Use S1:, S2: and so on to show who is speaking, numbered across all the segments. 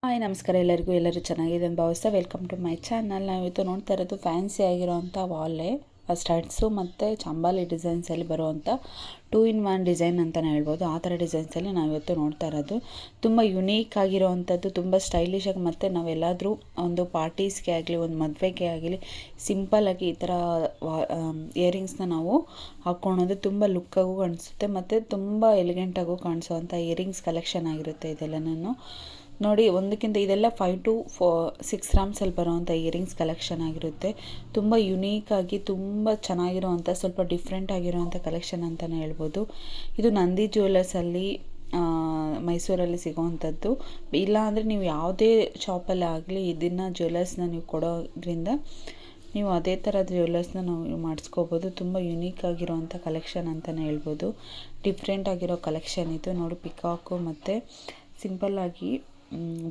S1: Hi ನಮಸ್ಕಾರ ಎಲ್ಲರೂ ಚೆನ್ನಾಗಿದೆ ಅಂತ ಭಾವಿಸ್ತಾ ವೆಲ್ಕಮ್ ಟು ಮೈ ಚಾನಲ್. ನಾವಿವತ್ತು ನೋಡ್ತಾ ಇರೋದು ಫ್ಯಾನ್ಸಿ ಆಗಿರೋವಂಥ ವಾಲೆ ಸ್ಟಡ್ಸು ಮತ್ತು ಚಂಬಾಲಿ ಡಿಸೈನ್ಸಲ್ಲಿ ಬರುವಂಥ 2-in-1 ಡಿಸೈನ್ ಅಂತಲೇ ಹೇಳ್ಬೋದು. ಆ ಥರ ಡಿಸೈನ್ಸಲ್ಲಿ ನಾವಿವತ್ತು ನೋಡ್ತಾ ಇರೋದು ತುಂಬ ಯುನೀಕ್ ಆಗಿರೋವಂಥದ್ದು, ತುಂಬ ಸ್ಟೈಲಿಶಾಗಿ. ಮತ್ತು ನಾವೆಲ್ಲಾದರೂ ಒಂದು ಪಾರ್ಟೀಸ್ಗೆ ಆಗಲಿ ಒಂದು ಮದುವೆಗೆ ಆಗಲಿ ಸಿಂಪಲ್ಲಾಗಿ ಈ ಥರ ಇಯರಿಂಗ್ಸ್ನ ನಾವು ಹಾಕ್ಕೊಳೋದು ತುಂಬ ಲುಕ್ಕಾಗೂ ಕಾಣಿಸುತ್ತೆ ಮತ್ತು ತುಂಬ ಎಲಿಗೆಂಟಾಗೂ ಕಾಣಿಸೋವಂಥ ಇಯರಿಂಗ್ಸ್ ಕಲೆಕ್ಷನ್ ಆಗಿರುತ್ತೆ ಇದೆಲ್ಲನೂ. ನೋಡಿ, ಒಂದಕ್ಕಿಂತ ಇದೆಲ್ಲ 5 to 6 ಗ್ರಾಮ್ಸಲ್ಲಿ ಬರೋವಂಥ ಇಯರಿಂಗ್ಸ್ ಕಲೆಕ್ಷನ್ ಆಗಿರುತ್ತೆ. ತುಂಬ ಯುನೀಕಾಗಿ ತುಂಬ ಚೆನ್ನಾಗಿರೋವಂಥ ಸ್ವಲ್ಪ ಡಿಫ್ರೆಂಟ್ ಆಗಿರೋವಂಥ ಕಲೆಕ್ಷನ್ ಅಂತಲೇ ಹೇಳ್ಬೋದು. ಇದು ನಂದಿ ಜ್ಯುವೆಲ್ಲರ್ಸಲ್ಲಿ ಮೈಸೂರಲ್ಲಿ ಸಿಗೋವಂಥದ್ದು. ಇಲ್ಲ ಅಂದರೆ ನೀವು ಯಾವುದೇ ಶಾಪಲ್ಲಿ ಆಗಲಿ ಇದನ್ನು ಜ್ಯುವೆಲ್ಲರ್ಸ್ನ ನೀವು ಕೊಡೋದ್ರಿಂದ ನೀವು ಅದೇ ಥರ ಜ್ಯುವೆಲ್ಲರ್ಸ್ನ ನಾವು ಮಾಡಿಸ್ಕೋಬೋದು. ತುಂಬ ಯುನೀಕ್ ಆಗಿರೋವಂಥ ಕಲೆಕ್ಷನ್ ಅಂತಲೇ ಹೇಳ್ಬೋದು. ಡಿಫ್ರೆಂಟ್ ಆಗಿರೋ ಕಲೆಕ್ಷನ್ ಇದು. ನೋಡಿ, ಪಿಕಾಕು ಮತ್ತು ಸಿಂಪಲ್ಲಾಗಿ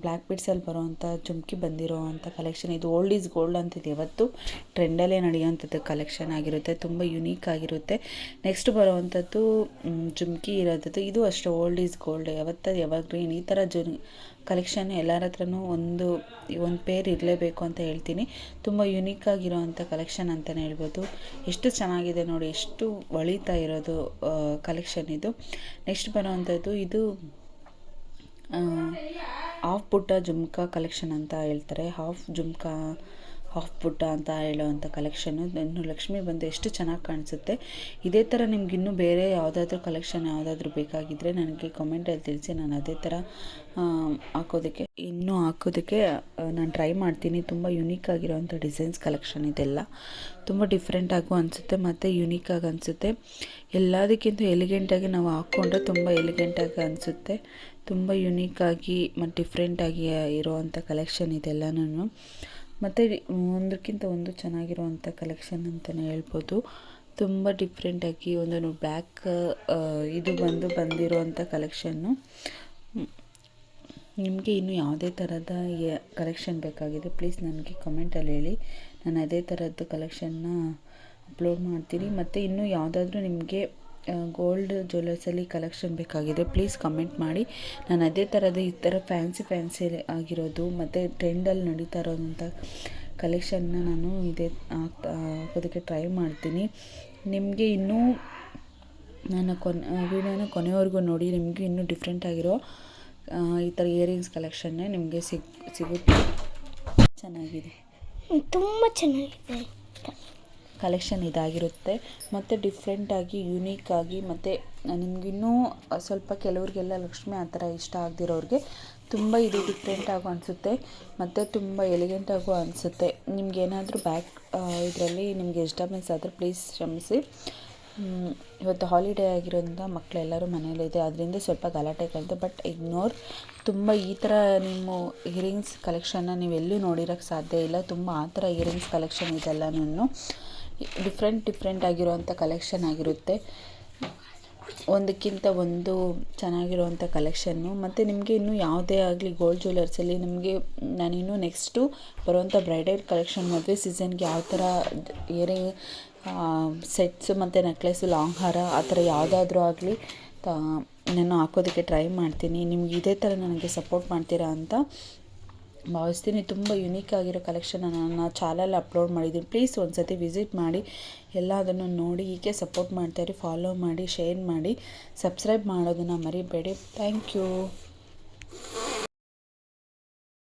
S1: ಬ್ಲ್ಯಾಕ್ ಬೀಡ್ಸಲ್ಲಿ ಬರೋವಂಥ ಜುಮ್ಕಿ ಬಂದಿರೋವಂಥ ಕಲೆಕ್ಷನ್ ಇದು. ಓಲ್ಡ್ ಈಸ್ ಗೋಲ್ಡ್ ಅಂತಿದೆ, ಯಾವತ್ತು ಟ್ರೆಂಡಲ್ಲೇ ನಡೆಯುವಂಥದ್ದು ಕಲೆಕ್ಷನ್ ಆಗಿರುತ್ತೆ. ತುಂಬ ಯುನೀಕ್ ಆಗಿರುತ್ತೆ. ನೆಕ್ಸ್ಟ್ ಬರೋವಂಥದ್ದು ಜುಮ್ಕಿ ಇರೋದು. ಇದು ಅಷ್ಟೇ ಓಲ್ಡ್ ಈಸ್ ಗೋಲ್ಡ್, ಯಾವಾಗ್ರೀನ್ ಈ ಥರ ಕಲೆಕ್ಷನ್ ಎಲ್ಲರ ಹತ್ರನೂ ಒಂದು ಪೇರ್ ಇರಲೇಬೇಕು ಅಂತ ಹೇಳ್ತೀನಿ. ತುಂಬ ಯುನೀಕ್ ಆಗಿರೋವಂಥ ಕಲೆಕ್ಷನ್ ಅಂತಲೇ ಹೇಳ್ಬೋದು. ಎಷ್ಟು ಚೆನ್ನಾಗಿದೆ ನೋಡಿ, ಎಷ್ಟು ಹೊಳಿತಾ ಇರೋದು ಕಲೆಕ್ಷನ್ ಇದು. ನೆಕ್ಸ್ಟ್ ಬರೋವಂಥದ್ದು ಇದು ಹಾಫ್ ಬುಟ್ಟ ಜುಮ್ಕಾ ಕಲೆಕ್ಷನ್ ಅಂತ ಹೇಳ್ತಾರೆ. ಹಾಫ್ ಬುಟ್ಟ ಅಂತ ಹೇಳೋವಂಥ ಕಲೆಕ್ಷನ್ನು. ಇನ್ನು ಲಕ್ಷ್ಮಿ ಬಂದು ಎಷ್ಟು ಚೆನ್ನಾಗಿ ಕಾಣಿಸುತ್ತೆ. ಇದೇ ಥರ ನಿಮ್ಗೆ ಇನ್ನೂ ಬೇರೆ ಯಾವುದಾದ್ರೂ ಕಲೆಕ್ಷನ್ ಯಾವುದಾದ್ರೂ ಬೇಕಾಗಿದ್ದರೆ ನನಗೆ ಕಮೆಂಟಲ್ಲಿ ತಿಳಿಸಿ. ನಾನು ಅದೇ ಥರ ಹಾಕೋದಕ್ಕೆ ನಾನು ಟ್ರೈ ಮಾಡ್ತೀನಿ. ತುಂಬ ಯುನೀಕ್ ಆಗಿರೋವಂಥ ಡಿಸೈನ್ಸ್ ಕಲೆಕ್ಷನ್ ಇದೆಲ್ಲ. ತುಂಬ ಡಿಫ್ರೆಂಟಾಗೂ ಅನಿಸುತ್ತೆ ಮತ್ತು ಯುನೀಕಾಗಿ ಅನಿಸುತ್ತೆ. ಎಲ್ಲದಕ್ಕಿಂತ ಎಲಿಗೆಂಟಾಗಿ ನಾವು ಹಾಕ್ಕೊಂಡ್ರೆ ತುಂಬ ಎಲಿಗೆಂಟಾಗಿ ಅನಿಸುತ್ತೆ. ತುಂಬ ಯುನೀಕಾಗಿ ಮತ್ತು ಡಿಫ್ರೆಂಟಾಗಿ ಇರೋವಂಥ ಕಲೆಕ್ಷನ್ ಇದೆಲ್ಲನೂ. ಮತ್ತು ಒಂದಕ್ಕಿಂತ ಒಂದು ಚೆನ್ನಾಗಿರುವಂಥ ಕಲೆಕ್ಷನ್ ಅಂತಲೇ ಹೇಳ್ಬೋದು. ತುಂಬ ಡಿಫ್ರೆಂಟಾಗಿ ಒಂದು ಬ್ಲ್ಯಾಕ್ ಇದು ಬಂದಿರುವಂಥ ಕಲೆಕ್ಷನ್ನು. ನಿಮಗೆ ಇನ್ನೂ ಯಾವುದೇ ಥರದ ಕಲೆಕ್ಷನ್ ಬೇಕಾಗಿದೆ ಪ್ಲೀಸ್ ನನಗೆ ಕಮೆಂಟಲ್ಲಿ ಹೇಳಿ. ನಾನು ಅದೇ ಥರದ್ದು ಕಲೆಕ್ಷನ್ನ ಅಪ್ಲೋಡ್ ಮಾಡ್ತೀನಿ. ಮತ್ತು ಇನ್ನೂ ಯಾವುದಾದ್ರೂ ನಿಮಗೆ ಗೋಲ್ಡ್ ಜ್ಯುವೆಲ್ಲರ್ಸಲ್ಲಿ ಕಲೆಕ್ಷನ್ ಬೇಕಾಗಿದೆ ಪ್ಲೀಸ್ ಕಮೆಂಟ್ ಮಾಡಿ. ನಾನು ಅದೇ ಥರದ ಈ ಥರ ಫ್ಯಾನ್ಸಿ ಆಗಿರೋದು ಮತ್ತು ಟ್ರೆಂಡಲ್ಲಿ ನಡೀತಾ ಇರೋವಂಥ ಕಲೆಕ್ಷನ್ನ ನಾನು ಹಾಕೋದಕ್ಕೆ ಟ್ರೈ ಮಾಡ್ತೀನಿ. ನಿಮಗೆ ಇನ್ನೂ ನನ್ನ ವಿಡಿಯೋನ ಕೊನೆವರೆಗೂ ನೋಡಿ. ನಿಮಗೂ ಇನ್ನೂ ಡಿಫ್ರೆಂಟ್ ಆಗಿರೋ ಈ ಥರ ಇಯರಿಂಗ್ಸ್ ಕಲೆಕ್ಷನ್ನೇ ನಿಮಗೆ ಸಿಗುತ್ತೆ. ಚೆನ್ನಾಗಿದೆ,
S2: ತುಂಬ ಚೆನ್ನಾಗಿದೆ
S1: ಕಲೆಕ್ಷನ್ ಇದಾಗಿರುತ್ತೆ. ಮತ್ತು ಡಿಫ್ರೆಂಟಾಗಿ ಯುನೀಕಾಗಿ ಮತ್ತು ನಿಮಗಿನ್ನೂ ಸ್ವಲ್ಪ ಕೆಲವ್ರಿಗೆಲ್ಲ ಲಕ್ಷ್ಮಿ ಆ ಥರ ಇಷ್ಟ ಆಗದಿರೋರಿಗೆ ತುಂಬ ಇದು ಡಿಫ್ರೆಂಟಾಗೂ ಅನಿಸುತ್ತೆ ಮತ್ತು ತುಂಬ ಎಲಿಗೆಂಟಾಗೂ ಅನಿಸುತ್ತೆ. ನಿಮಗೇನಾದರೂ ಇದರಲ್ಲಿ ನಿಮಗೆ ಡಿಸ್ಟರ್ಬೆನ್ಸ್ ಆದರೆ ಪ್ಲೀಸ್ ಕ್ಷಮಿಸಿ. ಇವತ್ತು ಹಾಲಿಡೇ ಆಗಿರೋದ್ರಿಂದ ಮಕ್ಕಳೆಲ್ಲರೂ ಮನೇಲಿದೆ, ಅದರಿಂದ ಸ್ವಲ್ಪ ಗಲಾಟೆ ಕಲಿತೆ. But ignore. ತುಂಬ ಈ ಥರ ನಿಮ್ಮ ಇಯರಿಂಗ್ಸ್ ಕಲೆಕ್ಷನ್ನ ನೀವೆಲ್ಲೂ ನೋಡಿರೋಕ್ಕೆ ಸಾಧ್ಯ ಇಲ್ಲ. ತುಂಬ ಆ ಥರ ಇಯರಿಂಗ್ಸ್ ಕಲೆಕ್ಷನ್ ಇದೆಲ್ಲನೂ ಡಿಫ್ರೆಂಟ್ ಆಗಿರೋವಂಥ ಕಲೆಕ್ಷನ್ ಆಗಿರುತ್ತೆ. ಒಂದಕ್ಕಿಂತ ಒಂದು ಚೆನ್ನಾಗಿರುವಂಥ ಕಲೆಕ್ಷನ್ನು. ಮತ್ತು ನಿಮಗೆ ಇನ್ನೂ ಯಾವುದೇ ಆಗಲಿ ಗೋಲ್ಡ್ ಜ್ಯುವೆಲ್ಲರ್ಸಲ್ಲಿ ನಾನಿನ್ನೂ ನೆಕ್ಸ್ಟು ಬರುವಂಥ ಬ್ರೈಡಲ್ ಕಲೆಕ್ಷನ್, ಮದುವೆ ಸೀಸನ್ಗೆ ಯಾವ ಥರ ಇಯರಿಂಗ್ ಸೆಟ್ಸು ಮತ್ತು ನೆಕ್ಲೆಸ್ಸು, ಲಾಂಗ್ ಹಾರ ಆ ಥರ ಯಾವುದಾದ್ರೂ ಆಗಲಿ ನಾನು ಹಾಕೋದಕ್ಕೆ ಟ್ರೈ ಮಾಡ್ತೀನಿ. ನಿಮ್ಗೆ ಇದೇ ಥರ ನನಗೆ ಸಪೋರ್ಟ್ ಮಾಡ್ತೀರಾ ಅಂತ ಭಾವಿಸ್ತೀನಿ. ತುಂಬ ಯುನೀಕ್ ಆಗಿರೋ ಕಲೆಕ್ಷನ್ ನನ್ನ ಚಾನಲಲ್ಲಿ ಅಪ್ಲೋಡ್ ಮಾಡಿದ್ದೀನಿ. ಪ್ಲೀಸ್ ಒಂದು ಸತಿ ವಿಸಿಟ್ ಮಾಡಿ ಎಲ್ಲದನ್ನು ನೋಡಿ. ಹೀಗೆ ಸಪೋರ್ಟ್ ಮಾಡ್ತಾಯಿರಿ, ಫಾಲೋ ಮಾಡಿ, ಶೇರ್ ಮಾಡಿ, ಸಬ್ಸ್ಕ್ರೈಬ್ ಮಾಡೋದನ್ನು ಮರಿಬೇಡಿ. Thank you.